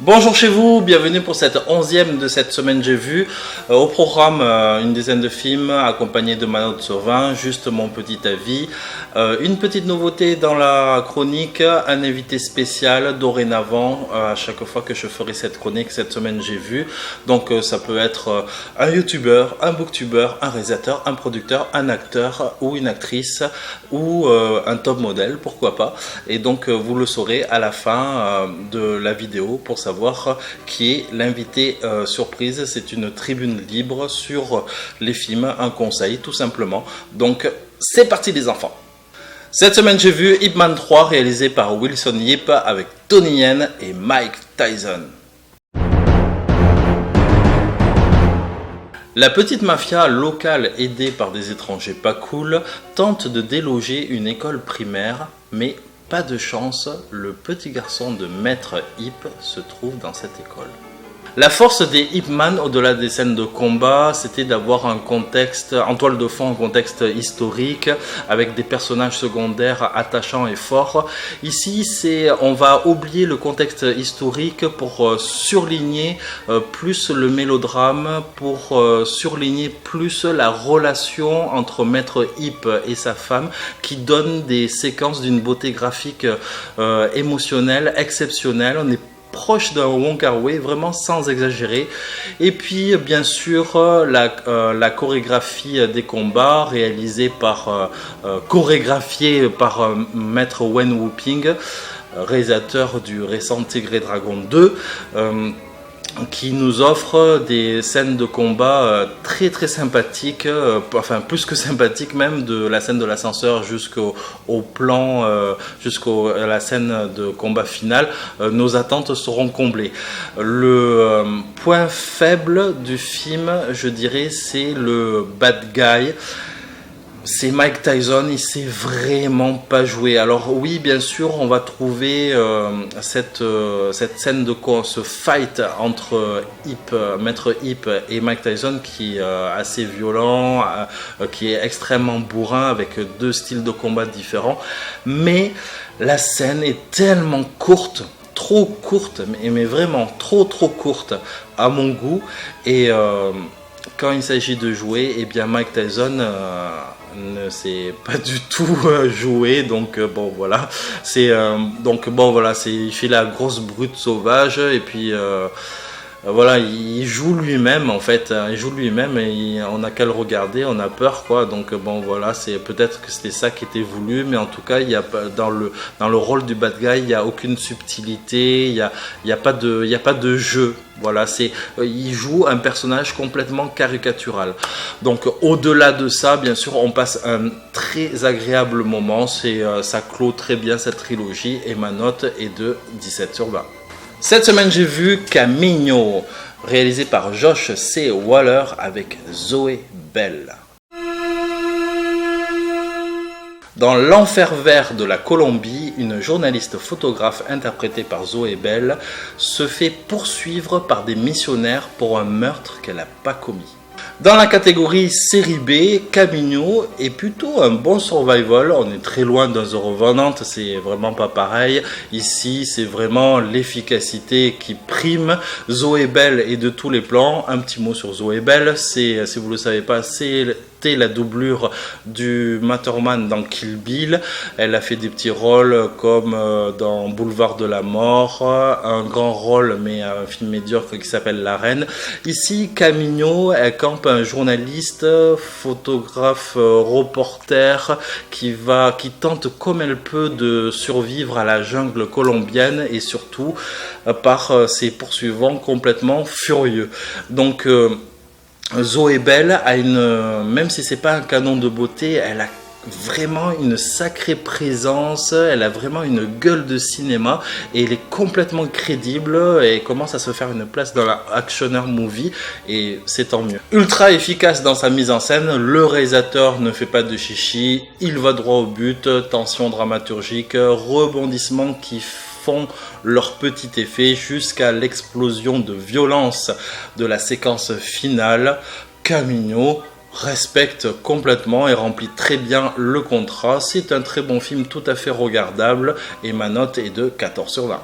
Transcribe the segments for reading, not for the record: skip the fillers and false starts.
Bonjour chez vous, bienvenue pour cette 11e de cette semaine j'ai vu. Au programme, une dizaine de films accompagnés de ma note sur 20, juste mon petit avis. Une petite nouveauté dans la chronique, un invité spécial dorénavant à chaque fois que je ferai cette chronique, cette semaine j'ai vu. Donc ça peut être un youtubeur, un booktubeur, un réalisateur, un producteur, un acteur ou une actrice ou un top modèle, pourquoi pas. Et donc vous le saurez à la fin de la vidéo pour savoir qui est l'invité surprise. C'est une tribune libre sur les films, un conseil tout simplement. Donc c'est parti les enfants. Cette semaine j'ai vu Ip Man 3 réalisé par Wilson Yip avec Donnie Yen et Mike Tyson. La petite mafia locale aidée par des étrangers pas cool tente de déloger une école primaire, mais pas de chance, le petit garçon de Maître Ip se trouve dans cette école. La force des Ip Man, au-delà des scènes de combat, c'était d'avoir un contexte, en toile de fond, un contexte historique, avec des personnages secondaires attachants et forts. Ici, on va oublier le contexte historique pour surligner plus le mélodrame, pour surligner plus la relation entre Maître Ip et sa femme, qui donne des séquences d'une beauté graphique émotionnelle, exceptionnelle. On est proche d'un Wong Kar-wai, vraiment sans exagérer. Et puis bien sûr la chorégraphie des combats réalisée chorégraphiée par Maître Wen Wu-ping, réalisateur du récent Tigre et Dragon 2, qui nous offre des scènes de combat très sympathiques, enfin plus que sympathiques même, de la scène de l'ascenseur jusqu'au plan, jusqu'à la scène de combat finale. Nos attentes seront comblées. Le point faible du film, je dirais, c'est le bad guy. C'est Mike Tyson, il sait vraiment pas jouer. Alors oui, bien sûr, on va trouver cette scène de ce fight entre Maître Ip et Mike Tyson qui est assez violent, qui est extrêmement bourrin avec deux styles de combat différents. Mais la scène est tellement courte, trop courte, mais vraiment trop courte à mon goût. Et quand il s'agit de jouer, eh bien Mike Tyson ne sait pas du tout jouer, donc bon voilà, il fait la grosse brute sauvage et puis voilà, il joue lui-même en fait, il joue lui-même et on n'a qu'à le regarder, on a peur quoi. Donc bon voilà, c'est peut-être que c'était ça qui était voulu, mais en tout cas il y a dans le rôle du bad guy, il n'y a aucune subtilité, il y a pas de jeu. Voilà, il joue un personnage complètement caricatural. Donc au-delà de ça, bien sûr, on passe un très agréable moment. Ça clôt très bien cette trilogie et ma note est de 17 sur 20. Cette semaine, j'ai vu Camino, réalisé par Josh C. Waller avec Zoé Bell. Dans l'enfer vert de la Colombie, une journaliste photographe interprétée par Zoé Bell se fait poursuivre par des missionnaires pour un meurtre qu'elle n'a pas commis. Dans la catégorie série B, Camino est plutôt un bon survival. On est très loin d'un The Revenant, c'est vraiment pas pareil. Ici, c'est vraiment l'efficacité qui prime. Zoé Bell est de tous les plans. Un petit mot sur Zoé Bell, si vous ne le savez pas, c'était la doublure du Matterman dans Kill Bill. Elle a fait des petits rôles comme dans Boulevard de la Mort, un grand rôle mais un film médiocre qui s'appelle La Reine. Ici, Camino, elle campe un journaliste, photographe, reporter qui tente comme elle peut de survivre à la jungle colombienne et surtout par ses poursuivants complètement furieux. Donc Zoé Bell a même si c'est pas un canon de beauté, elle a vraiment une sacrée présence, elle a vraiment une gueule de cinéma et elle est complètement crédible et commence à se faire une place dans la actionneur movie et c'est tant mieux. Ultra efficace dans sa mise en scène, le réalisateur ne fait pas de chichi, il va droit au but, tension dramaturgique, rebondissements qui font leur petit effet jusqu'à l'explosion de violence de la séquence finale. Camino respecte complètement et remplit très bien le contrat. C'est un très bon film tout à fait regardable et ma note est de 14 sur 20.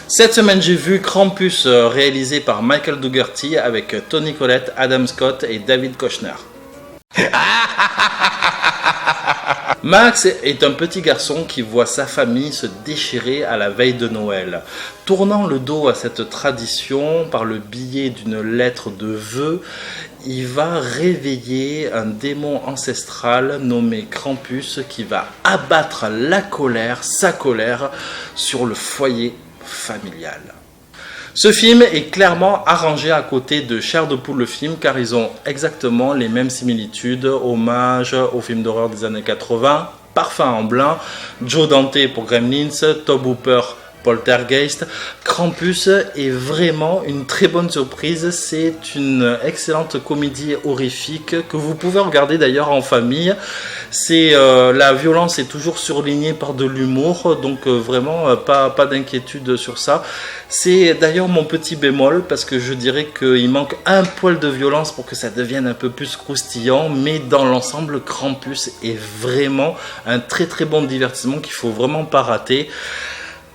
Cette semaine, j'ai vu Krampus, réalisé par Michael Dougherty avec Toni Collette, Adam Scott et David Koechner. Max est un petit garçon qui voit sa famille se déchirer à la veille de Noël. Tournant le dos à cette tradition par le biais d'une lettre de vœux, il va réveiller un démon ancestral nommé Krampus qui va abattre sa colère, sur le foyer familial. Ce film est clairement arrangé à côté de Chair de poule le film car ils ont exactement les mêmes similitudes, hommage au film d'horreur des années 80, Parfum en blanc, Joe Dante pour Gremlins, Tobe Hooper Poltergeist. Krampus est vraiment une très bonne surprise, c'est une excellente comédie horrifique que vous pouvez regarder d'ailleurs en famille. La violence est toujours surlignée par de l'humour, donc vraiment pas d'inquiétude sur ça. C'est d'ailleurs mon petit bémol parce que je dirais qu'il manque un poil de violence pour que ça devienne un peu plus croustillant, mais dans l'ensemble Krampus est vraiment un très très bon divertissement qu'il faut vraiment pas rater.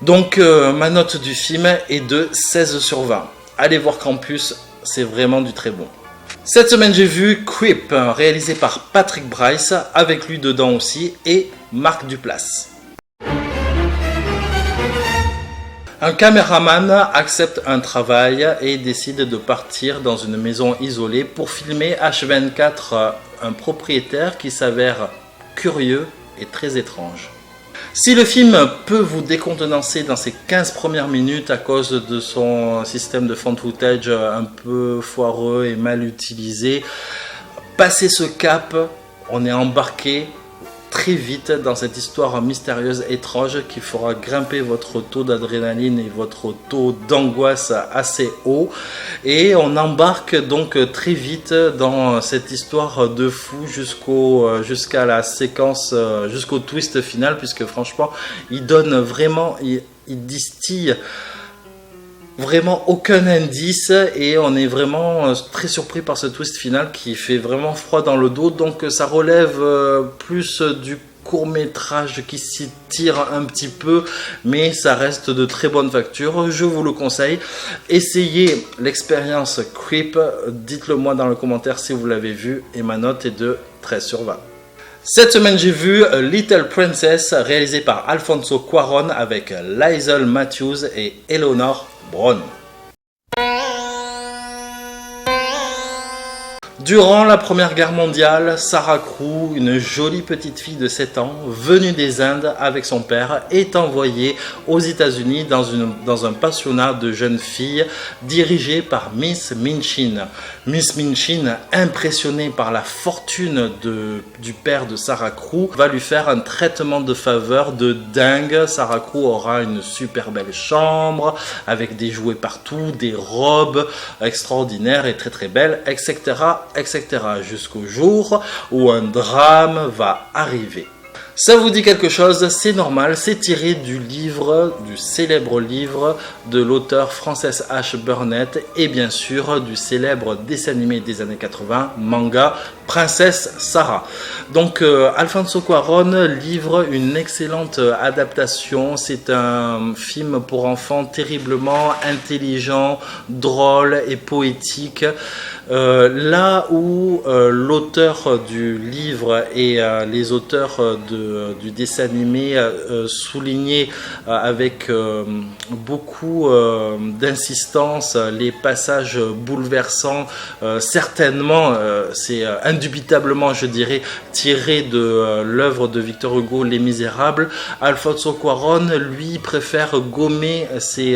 Donc ma note du film est de 16 sur 20. Allez voir Krampus, c'est vraiment du très bon. Cette semaine j'ai vu Creep, réalisé par Patrick Brice, avec lui dedans aussi, et Marc Duplass. Un caméraman accepte un travail et décide de partir dans une maison isolée pour filmer H24 un propriétaire qui s'avère curieux et très étrange. Si le film peut vous décontenancer dans ses 15 premières minutes à cause de son système de found footage un peu foireux et mal utilisé, passez ce cap, on est embarqué très vite dans cette histoire mystérieuse, étrange, qui fera grimper votre taux d'adrénaline et votre taux d'angoisse assez haut. Et on embarque donc très vite dans cette histoire de fou jusqu'à la séquence, jusqu'au twist final, puisque franchement, il donne vraiment, il distille vraiment aucun indice et on est vraiment très surpris par ce twist final qui fait vraiment froid dans le dos. Donc ça relève plus du court-métrage qui s'y tire un petit peu, mais ça reste de très bonne facture, je vous le conseille. Essayez l'expérience Creep, dites-le moi dans le commentaire si vous l'avez vu, et ma note est de 13 sur 20. Cette semaine, j'ai vu Little Princess, réalisé par Alfonso Cuarón avec Liesl Matthews et Eleanor Bron. Durant la Première Guerre mondiale, Sarah Crew, une jolie petite fille de 7 ans, venue des Indes avec son père, est envoyée aux États-Unis dans un pensionnat de jeunes filles dirigé par Miss Minchin. Miss Minchin, impressionnée par la fortune du père de Sarah Crew, va lui faire un traitement de faveur de dingue. Sarah Crew aura une super belle chambre avec des jouets partout, des robes extraordinaires et très très belles, etc. jusqu'au jour où un drame va arriver. Ça vous dit quelque chose? C'est normal, c'est tiré du célèbre livre de l'auteur Frances H. Burnett et bien sûr du célèbre dessin animé des années 80, manga Princesse Sarah. Donc Alfonso Cuarón livre une excellente adaptation. C'est un film pour enfants terriblement intelligent, drôle et poétique. Là où l'auteur du livre et les auteurs du dessin animé soulignaient avec beaucoup d'insistance les passages bouleversants, certainement c'est indubitablement, je dirais, tiré de l'œuvre de Victor Hugo, Les Misérables. Alfonso Cuarón, lui, préfère gommer ces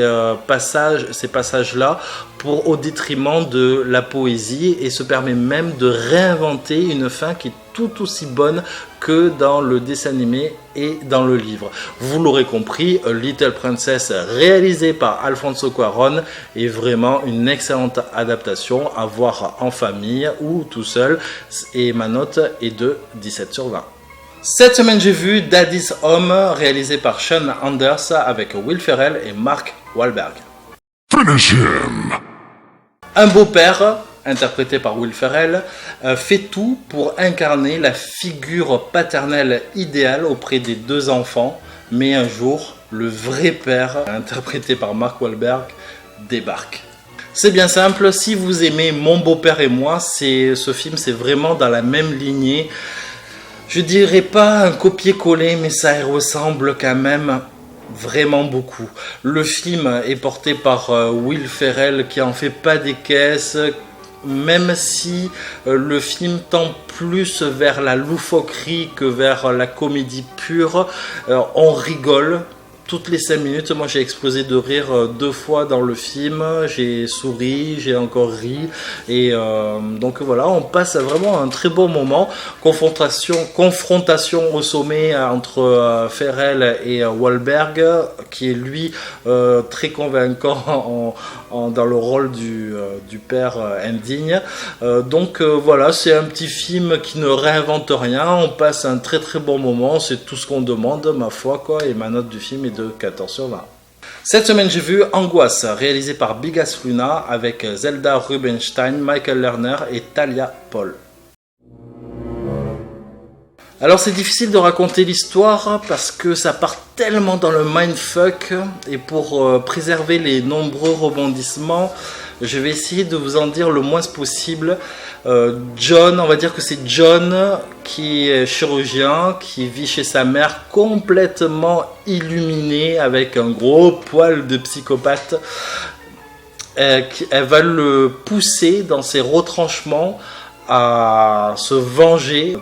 passages-là au détriment de la poésie et se permet même de réinventer une fin qui est tout aussi bonne que dans le dessin animé et dans le livre. Vous l'aurez compris, Little Princess, réalisé par Alfonso Cuarón, est vraiment une excellente adaptation à voir en famille ou tout seul, et ma note est de 17 sur 20. Cette semaine, j'ai vu Daddy's Home, réalisé par Sean Anders avec Will Ferrell et Mark Wahlberg. Finish him. Un beau-père, interprété par Will Ferrell, fait tout pour incarner la figure paternelle idéale auprès des deux enfants, mais un jour, le vrai père, interprété par Mark Wahlberg, débarque. C'est bien simple, si vous aimez Mon beau-père et moi, ce film c'est vraiment dans la même lignée. Je dirais pas un copier-coller, mais ça y ressemble quand même vraiment beaucoup. Le film est porté par Will Ferrell qui en fait pas des caisses, même si le film tend plus vers la loufoquerie que vers la comédie pure. On rigole toutes les 5 minutes. Moi j'ai explosé de rire 2 fois dans le film, j'ai souri, j'ai encore ri, et donc voilà, on passe vraiment un très bon moment. Confrontation au sommet entre Ferrell et Wahlberg, qui est lui très convaincant dans le rôle du père indigne. Donc voilà, c'est un petit film qui ne réinvente rien, on passe un très très bon moment, c'est tout ce qu'on demande, ma foi, quoi, et ma note du film est de 14 sur 20. Cette semaine, j'ai vu Angoisse, réalisé par Bigas Luna, avec Zelda Rubinstein, Michael Lerner et Talia Paul. Alors c'est difficile de raconter l'histoire parce que ça part tellement dans le mindfuck, et pour préserver les nombreux rebondissements, je vais essayer de vous en dire le moins possible. John, on va dire que c'est John qui est chirurgien, qui vit chez sa mère complètement illuminé avec un gros poil de psychopathe. Elle va le pousser dans ses retranchements à se venger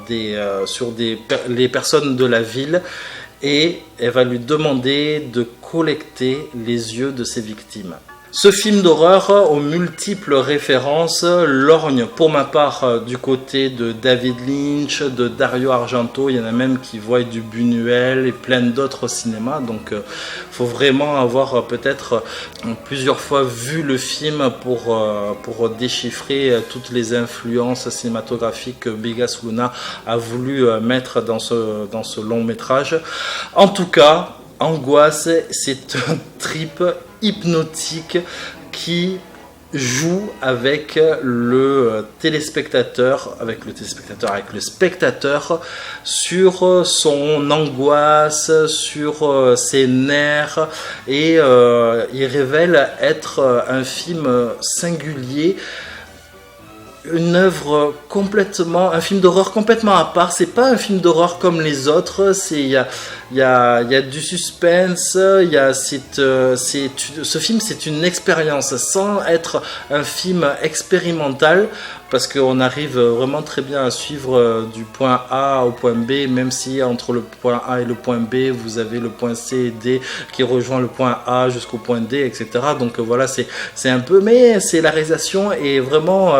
sur les personnes de la ville, et elle va lui demander de collecter les yeux de ses victimes. Ce film d'horreur aux multiples références lorgne pour ma part du côté de David Lynch, de Dario Argento, il y en a même qui voient du Buñuel et plein d'autres cinémas, donc faut vraiment avoir peut-être plusieurs fois vu le film pour déchiffrer toutes les influences cinématographiques que Bigas Luna a voulu mettre dans ce long métrage. En tout cas, Angoisse, c'est un trip hypnotique qui joue avec le spectateur sur son angoisse, sur ses nerfs, et il révèle être un film singulier, une œuvre un film d'horreur complètement à part. C'est pas un film d'horreur comme les autres, il y a du suspense, ce film c'est une expérience sans être un film expérimental, parce qu'on arrive vraiment très bien à suivre du point A au point B, même si entre le point A et le point B vous avez le point C et D qui rejoint le point A jusqu'au point D, etc. Donc voilà, c'est un peu, mais la réalisation est vraiment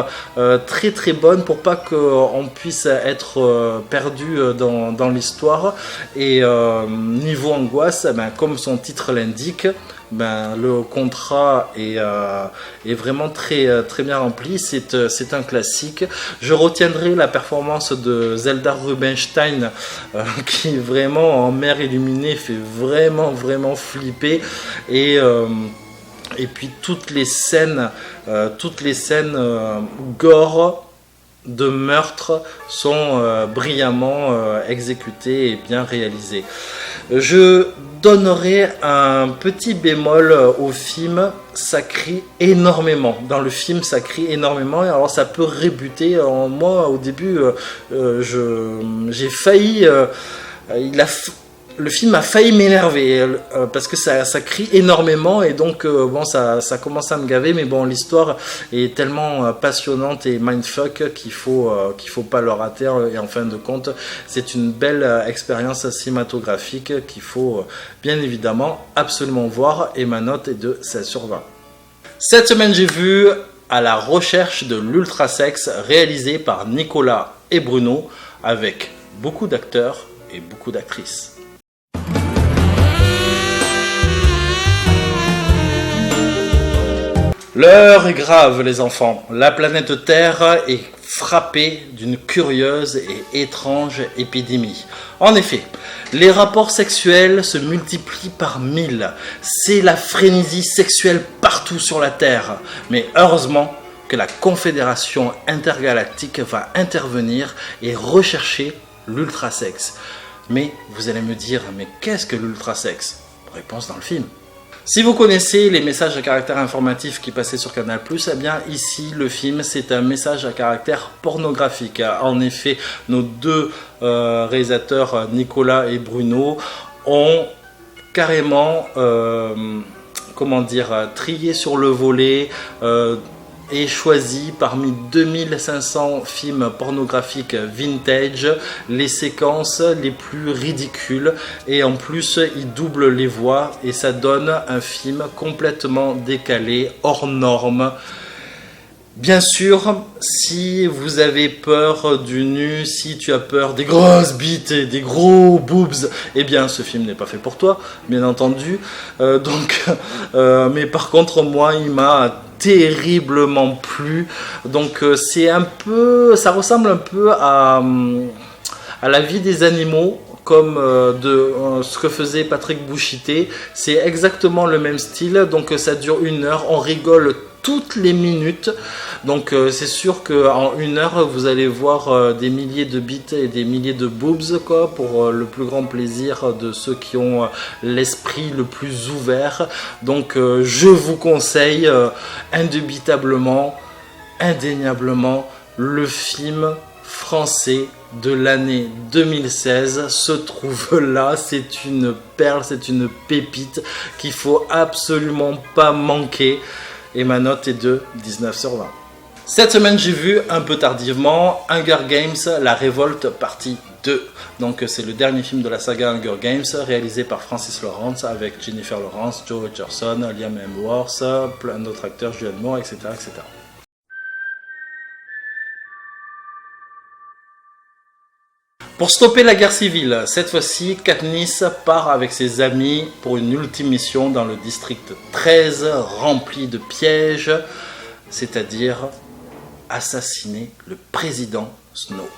très très bonne pour pas qu'on puisse être perdu dans l'histoire. Et niveau angoisse, comme son titre l'indique, le contrat est vraiment très, très bien rempli. C'est un classique. Je retiendrai la performance de Zelda Rubinstein qui vraiment en mer illuminée fait vraiment vraiment flipper, et puis toutes les scènes gore de meurtre sont brillamment exécutées et bien réalisées. Je donnerai un petit bémol au film, ça crie énormément. Dans le film, ça crie énormément, et alors ça peut rebuter. Moi, au début, j'ai failli... le film a failli m'énerver parce que ça crie énormément, et donc ça commence à me gaver, mais bon, l'histoire est tellement passionnante et mindfuck qu'il faut pas le rater, et en fin de compte c'est une belle expérience cinématographique qu'il faut bien évidemment absolument voir, et ma note est de 16 sur 20. Cette semaine, j'ai vu À la recherche de l'ultrasex, réalisé par Nicolas et Bruno, avec beaucoup d'acteurs et beaucoup d'actrices. L'heure est grave, les enfants. La planète Terre est frappée d'une curieuse et étrange épidémie. En effet, les rapports sexuels se multiplient par 1000. C'est la frénésie sexuelle partout sur la Terre. Mais heureusement que la Confédération intergalactique va intervenir et rechercher l'ultrasexe. Mais vous allez me dire, mais qu'est-ce que l'ultrasexe ? réponse dans le film. Si vous connaissez les messages à caractère informatif qui passaient sur Canal+, eh bien ici le film c'est un message à caractère pornographique. En effet, nos deux réalisateurs Nicolas et Bruno ont carrément trié sur le volet et choisi parmi 2500 films pornographiques vintage les séquences les plus ridicules, et en plus il double les voix et ça donne un film complètement décalé, hors norme. Bien sûr, si vous avez peur du nu, si tu as peur des grosses bites et des gros boobs, eh bien ce film n'est pas fait pour toi, bien entendu. Mais par contre, moi, il m'a terriblement plu. Donc ça ressemble un peu à La vie des animaux, comme ce que faisait Patrick Bouchité. C'est exactement le même style, donc ça dure 1 heure, on rigole toutes les minutes, donc c'est sûr qu'en 1 heure vous allez voir des milliers de bits et des milliers de boobs, quoi, pour le plus grand plaisir de ceux qui ont l'esprit le plus ouvert. Donc je vous conseille indubitablement, indéniablement, le film français de l'année 2016 se trouve là. C'est une perle, c'est une pépite qu'il faut absolument pas manquer. Et ma note est de 19 sur 20. Cette semaine, j'ai vu un peu tardivement Hunger Games, La Révolte, partie 2. Donc c'est le dernier film de la saga Hunger Games, réalisé par Francis Lawrence, avec Jennifer Lawrence, Joe Edgerton, Liam Hemsworth, plein d'autres acteurs, Julianne Moore, etc., etc. Pour stopper la guerre civile, cette fois-ci, Katniss part avec ses amis pour une ultime mission dans le district 13, rempli de pièges, c'est-à-dire assassiner le président Snow.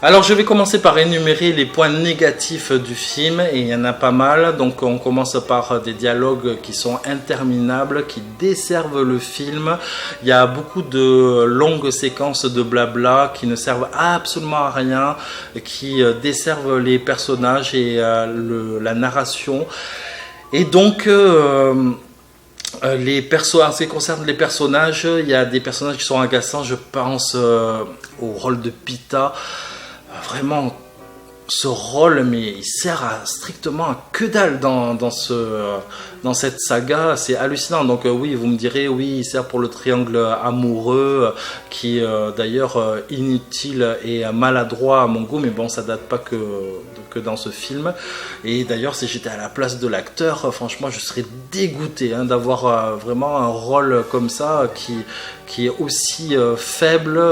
Alors je vais commencer par énumérer les points négatifs du film, et il y en a pas mal. Donc on commence par des dialogues qui sont interminables, qui desservent le film. Il y a beaucoup de longues séquences de blabla qui ne servent absolument à rien, qui desservent les personnages et la narration. Et donc en ce qui concerne les personnages, il y a des personnages qui sont agaçants. Je pense au rôle de Peeta. Vraiment, ce rôle, mais il sert strictement à que dalle dans cette saga, c'est hallucinant. Donc oui, vous me direz, oui, il sert pour le triangle amoureux, qui d'ailleurs inutile et maladroit à mon goût, mais bon, ça date pas que dans ce film. Et d'ailleurs, si j'étais à la place de l'acteur, franchement, je serais dégoûté d'avoir vraiment un rôle comme ça, qui est aussi faible,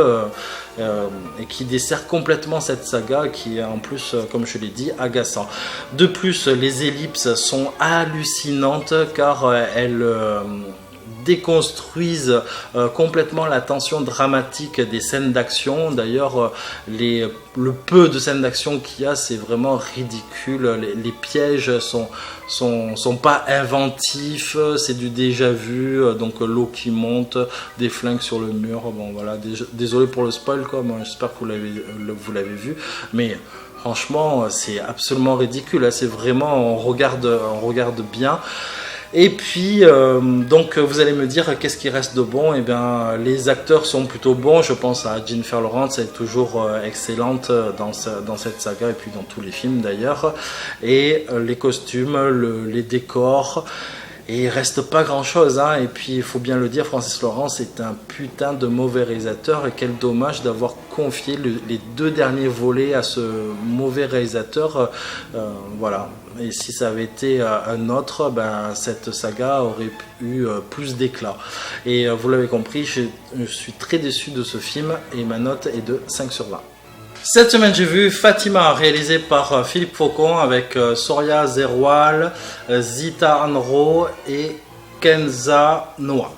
et qui dessert complètement cette saga, qui est en plus, comme je l'ai dit, agaçant. De plus, les ellipses sont hallucinantes, car elles déconstruisent complètement la tension dramatique des scènes d'action. D'ailleurs, le peu de scènes d'action qu'il y a, c'est vraiment ridicule. Les pièges sont pas inventifs, c'est du déjà vu. Donc l'eau qui monte, des flingues sur le mur. Bon voilà, désolé pour le spoil, quoi. J'espère que vous l'avez vu, mais franchement, c'est absolument ridicule. C'est vraiment, on regarde bien. Et puis, donc vous allez me dire, qu'est-ce qui reste de bon? Eh bien, les acteurs sont plutôt bons. Je pense à Jennifer Lawrence, elle est toujours excellente dans cette saga, et puis dans tous les films d'ailleurs. Et les costumes, les décors, et il reste pas grand chose, Et puis il faut bien le dire, Francis Lawrence est un putain de mauvais réalisateur, et quel dommage d'avoir confié les 2 derniers volets à ce mauvais réalisateur. Voilà. Et si ça avait été un autre, cette saga aurait eu plus d'éclat. Et vous l'avez compris, je suis très déçu de ce film, et ma note est de 5 sur 20. Cette semaine, j'ai vu Fatima, réalisé par Philippe Faucon, avec Soria Zerwal, Zita Anro et Kenza Noah.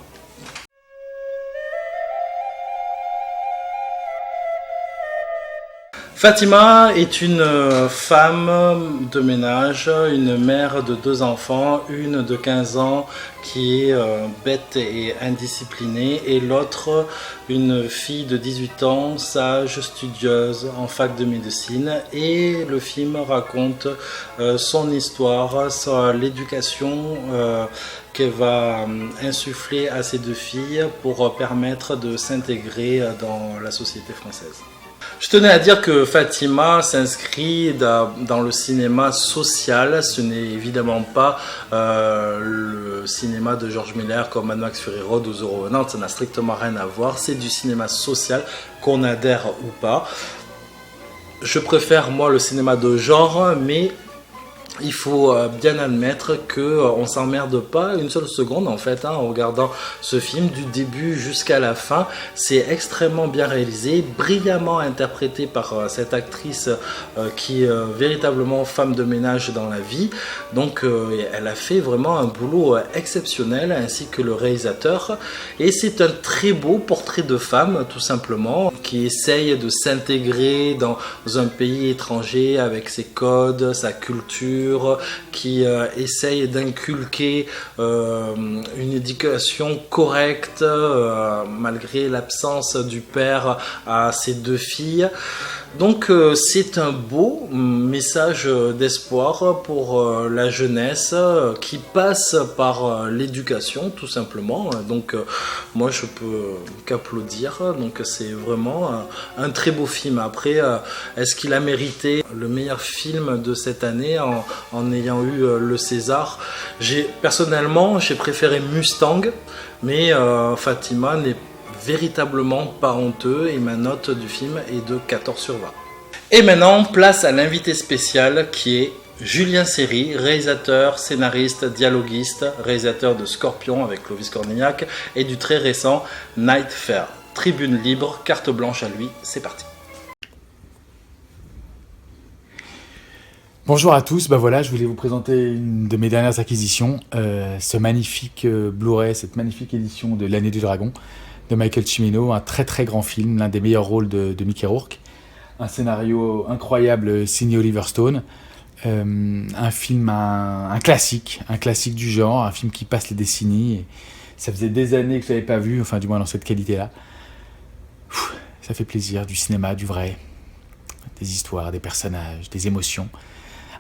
Fatima est une femme de ménage, une mère de 2 enfants, une de 15 ans qui est bête et indisciplinée et l'autre une fille de 18 ans, sage, studieuse en fac de médecine, et le film raconte son histoire, l'éducation qu'elle va insuffler à ces 2 filles pour permettre de s'intégrer dans la société française. Je tenais à dire que Fatima s'inscrit dans le cinéma social. Ce n'est évidemment pas le cinéma de George Miller comme Mad Max Fury Road ou The Revenant, ça n'a strictement rien à voir. C'est du cinéma social, qu'on adhère ou pas. Je préfère moi le cinéma de genre, mais il faut bien admettre qu'on ne s'emmerde pas une seule seconde en fait en regardant ce film du début jusqu'à la fin. C'est extrêmement bien réalisé, brillamment interprété par cette actrice qui est véritablement femme de ménage dans la vie. Donc elle a fait vraiment un boulot exceptionnel, ainsi que le réalisateur. Et c'est un très beau portrait de femme tout simplement, qui essaye de s'intégrer dans un pays étranger avec ses codes, sa culture, qui essaye d'inculquer une éducation correcte malgré l'absence du père à ses 2 filles. Donc c'est un beau message d'espoir pour la jeunesse qui passe par l'éducation tout simplement. Donc moi je peux qu'applaudir. Donc c'est vraiment un très beau film. Après, est-ce qu'il a mérité le meilleur film de cette année en ayant eu le César? Personnellement j'ai préféré Mustang, mais Fatima n'est véritablement pas honteux et ma note du film est de 14 sur 20. Et maintenant, place à l'invité spécial qui est Julien Seri, réalisateur, scénariste, dialoguiste, réalisateur de Scorpion avec Clovis Cornillac et du très récent Night Fair. Tribune libre, carte blanche à lui, c'est parti. Bonjour à tous, voilà, je voulais vous présenter une de mes dernières acquisitions, ce magnifique Blu-ray, cette magnifique édition de L'Année du Dragon de Michael Cimino, un très très grand film, l'un des meilleurs rôles de Mickey Rourke, un scénario incroyable signé Oliver Stone, un film, un classique du genre, un film qui passe les décennies, et ça faisait des années que je ne l'avais pas vu, enfin du moins dans cette qualité-là. Ça fait plaisir, du cinéma, du vrai, des histoires, des personnages, des émotions,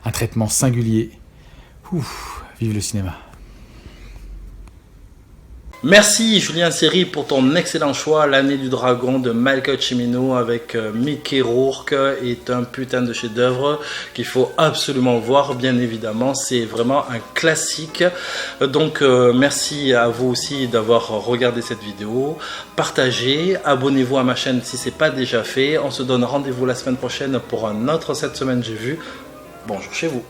un traitement singulier. Vive le cinéma. Merci Julien Seri pour ton excellent choix. L'Année du Dragon de Michael Cimino avec Mickey Rourke est un putain de chef-d'œuvre qu'il faut absolument voir, bien évidemment. C'est vraiment un classique. Donc merci à vous aussi d'avoir regardé cette vidéo. Partagez, abonnez-vous à ma chaîne si ce n'est pas déjà fait. On se donne rendez-vous la semaine prochaine pour un autre Cette semaine j'ai vu. Bonjour chez vous.